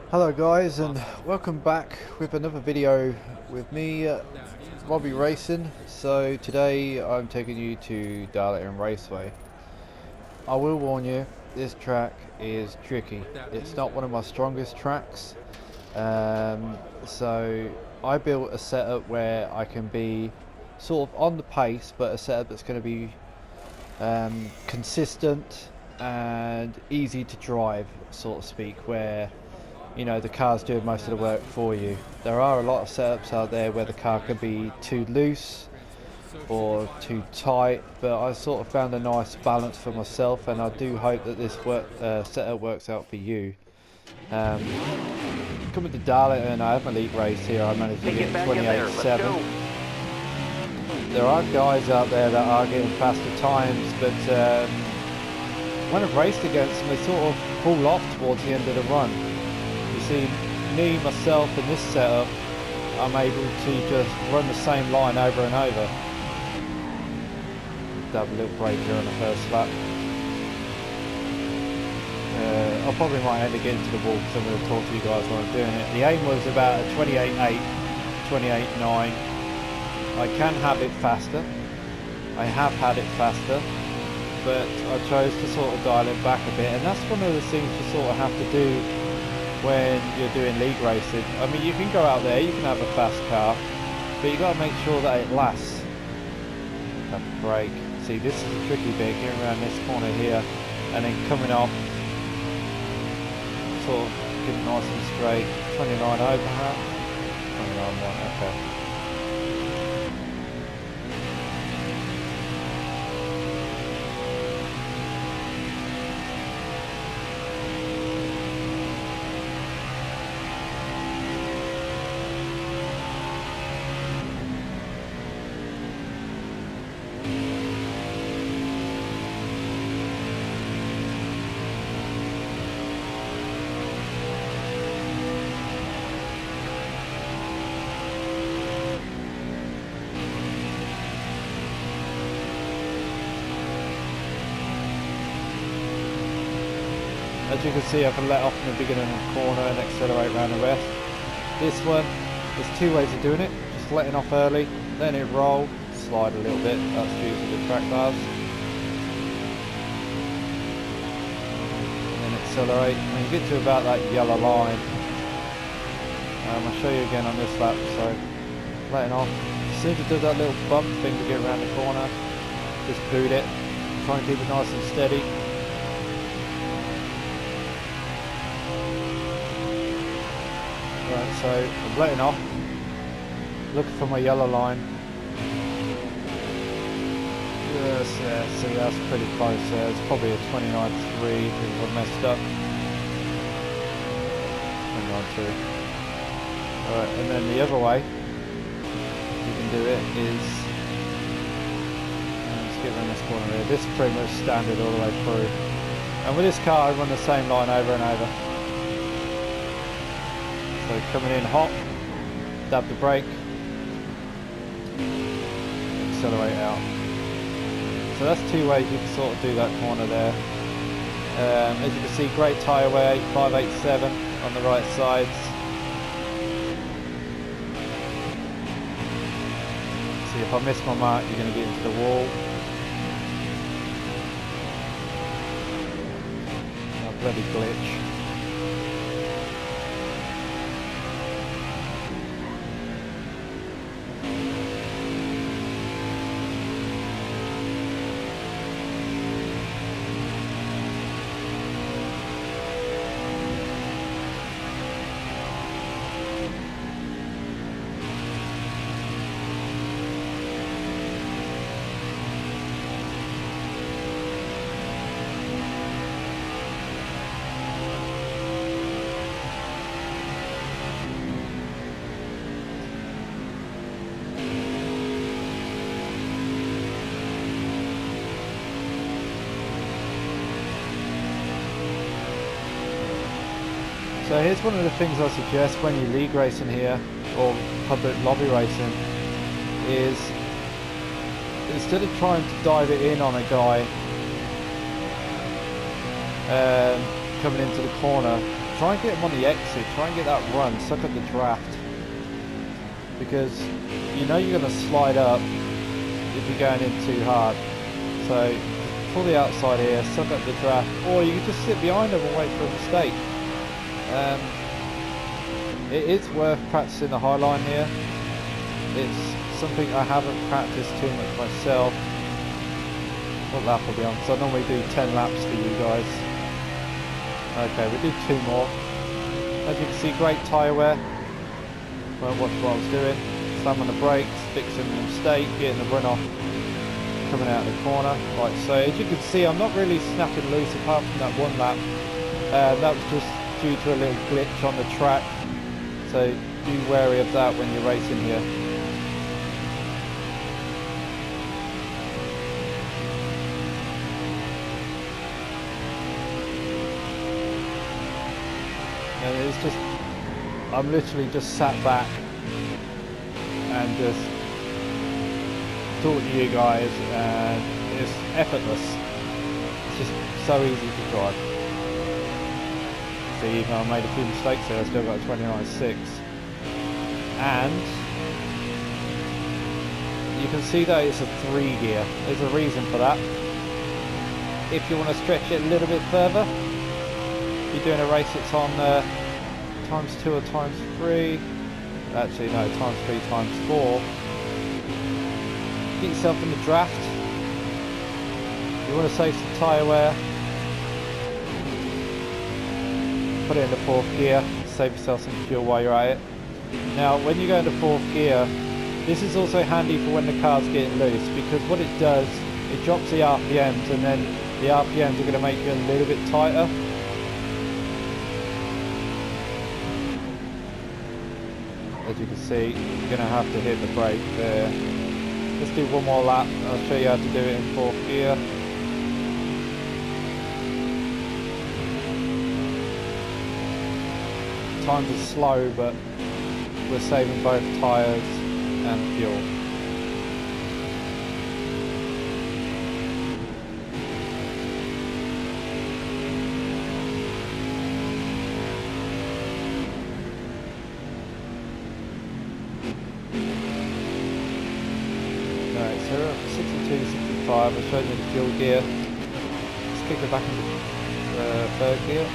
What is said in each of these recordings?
Hello guys, and welcome back with another video with me, Robbie-Racing. So today I'm taking you to Darlington Raceway. I will warn you, this track is tricky. It's not one of my strongest tracks, so I built a setup where I can be sort of on the pace, but a setup that's going to be consistent and easy to drive, so to speak, where the car's doing most of the work for you. There are a lot of setups out there where the car can be too loose or too tight, but I sort of found a nice balance for myself, and I do hope that this setup works out for you. Coming to Darlington, I have my elite race here. I managed to get 28.7. There are guys out there that are getting faster times, but when I've raced against them, they sort of fall off towards the end of the run. You see, me, myself, in this setup, I'm able to just run the same line over and over. Have a little break here on the first lap. I probably might end up getting to the wall because I'm going to talk to you guys while I'm doing it. The aim was about a 28.8, 28.9. I can have it faster. I have had it faster, but I chose to sort of dial it back a bit, and that's one of the things you sort of have to do when you're doing league racing. I mean, you can go out there, you can have a fast car, but you got to make sure that it lasts. Have a brake. See, this is a tricky bit, getting around this corner here, and then coming off, sort of getting nice and straight. 29 over, huh? 29.1, okay. As you can see, I can let off in the beginning of the corner and accelerate around the rest. This one, there's two ways of doing it. Just letting off early, letting it roll, slide a little bit. That's usually the track bars. And then accelerate. When you get to about that yellow line, I'll show you again on this lap. So, letting off. As soon as it does that little bump thing to get around the corner, just boot it. Try and keep it nice and steady. Right, so I'm letting off, looking for my yellow line. Yes, yeah, see, that's pretty close there. It's probably a 29.3 if I messed up. 29.2. Alright, and then the other way you can do it is, let's get around this corner here. This is pretty much standard all the way through. And with this car, I run the same line over and over. So coming in hot, dab the brake, accelerate out. So that's two ways you can sort of do that corner there. As you can see, great tyre wear, 587 on the right sides. See, if I miss my mark, you're going to get into the wall. Oh, bloody glitch. So here's one of the things I suggest when you're league racing here, or public lobby racing, is instead of trying to dive it in on a guy coming into the corner, try and get them on the exit, try and get that run, suck at the draft, because you know you're going to slide up if you're going in too hard. So pull the outside here, suck up the draft, or you can just sit behind them and wait for a mistake. It is worth practicing the high line here. It's something I haven't practiced too much myself. What lap are we on? So I normally do 10 laps for you guys. Okay, we do 2 more. As you can see, great tyre wear. Won't watch what I was doing. Slam on the brakes, fixing the mistake, getting the run off, coming out of the corner. Right, so as you can see, I'm not really snapping loose apart from that 1 lap. That was just due to a little glitch on the track. So be wary of that when you're racing here. And it's just, I'm literally just sat back and just talk to you guys, and it's effortless. It's just so easy to drive. See, even though I made a few mistakes there, I still got a 29.6. And you can see that it's a 3 gear. There's a reason for that. If you want to stretch it a little bit further, you're doing a race it's on times 2 or times 3. Actually no, times 3 times 4. Get yourself in the draft. You want to save some tyre wear, put it in the 4th gear, save yourself some fuel while you're at it. Now when you go into 4th gear, this is also handy for when the car's getting loose, because what it does, it drops the RPMs, and then the RPMs are going to make you a little bit tighter. As you can see, you're going to have to hit the brake there. Let's do 1 more lap, I'll show you how to do it in 4th gear. Times are slow, but we're saving both tyres and fuel. Alright, so we're at 62, 65, I've shown you the fuel gear. Let's kick it back into 3rd gear.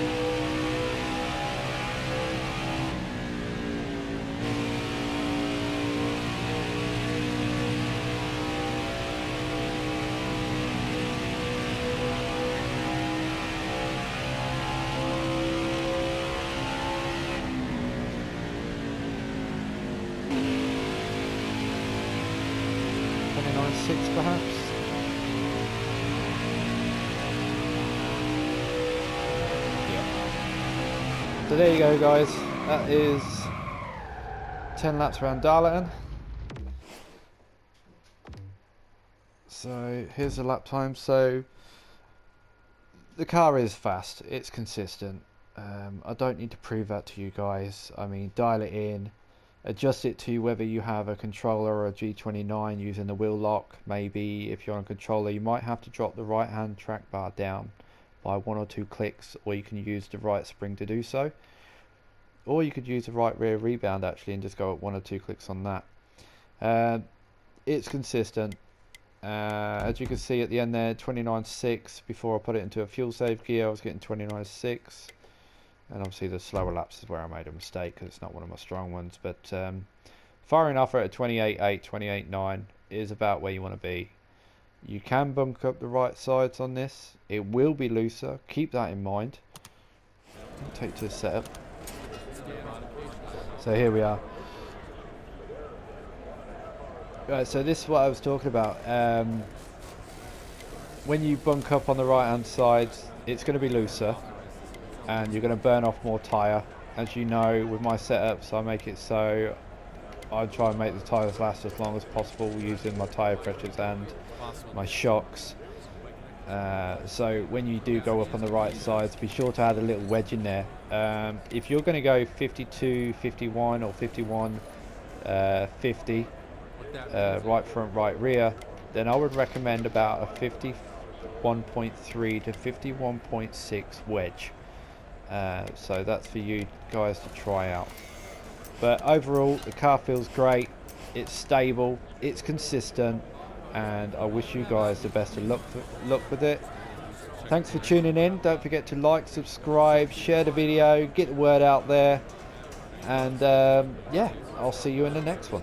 Perhaps. Yep. So there you go, guys. That is 10 laps around Darlington. So here's the lap time. So the car is fast. It's consistent. I don't need to prove that to you guys. I mean, dial it in. Adjust it to whether you have a controller or a G29 using the wheel lock. Maybe if you're on a controller, you might have to drop the right hand track bar down by 1 or 2 clicks, or you can use the right spring to do so, or you could use the right rear rebound actually and just go at 1 or 2 clicks on that. It's consistent. As you can see at the end there, 29.6. Before I put it into a fuel save gear, I was getting 29.6. And obviously the slower laps is where I made a mistake, because it's not one of my strong ones. But firing off at a 28.8, 28.9 is about where you want to be. You can bunk up the right sides on this. It will be looser. Keep that in mind. I'll take to the setup. So here we are. Right, so this is what I was talking about. When you bunk up on the right hand side, it's going to be looser, and you're going to burn off more tyre. As you know, with my setups, I make it so I try and make the tyres last as long as possible using my tyre pressures and my shocks. So when you do go up on the right sides, be sure to add a little wedge in there. If you're going to go 52, 51 or 51, 50, right front, right rear, then I would recommend about a 51.3 to 51.6 wedge. So that's for you guys to try out. But overall, the car feels great. It's stable, it's consistent, and I wish you guys the best of luck with it. Thanks for tuning in. Don't forget to like, subscribe, share the video, get the word out there, and yeah, I'll see you in the next one.